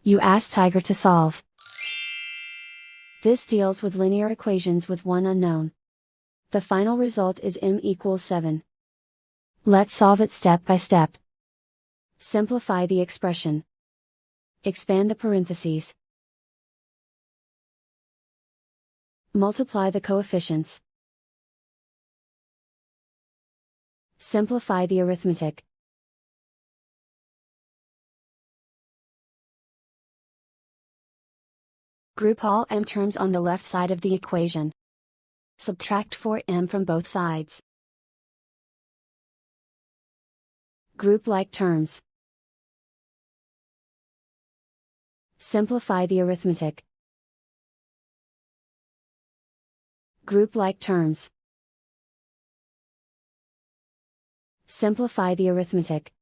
You ask Tiger to solve. This deals with linear equations with one unknown. The final result is m=7. Let's solve it step by step. Simplify the expression. Expand the parentheses. Multiply the coefficients. Simplify the arithmetic. Group all m terms on the left side of the equation. Subtract 4m from both sides. Group like terms. Simplify the arithmetic. Group like terms. Simplify the arithmetic.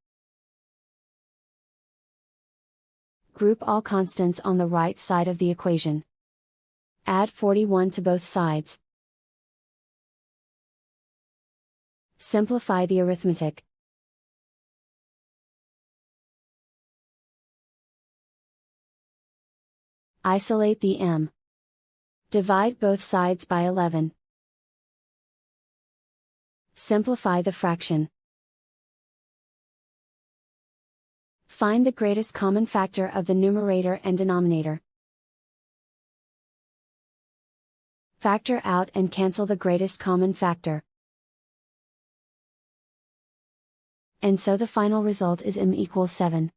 Group all constants on the right side of the equation. Add 41 to both sides. Simplify the arithmetic. Isolate the m. Divide both sides by 11. Simplify the fraction. Find the greatest common factor of the numerator and denominator. Factor out and cancel the greatest common factor. And so the final result is m=7.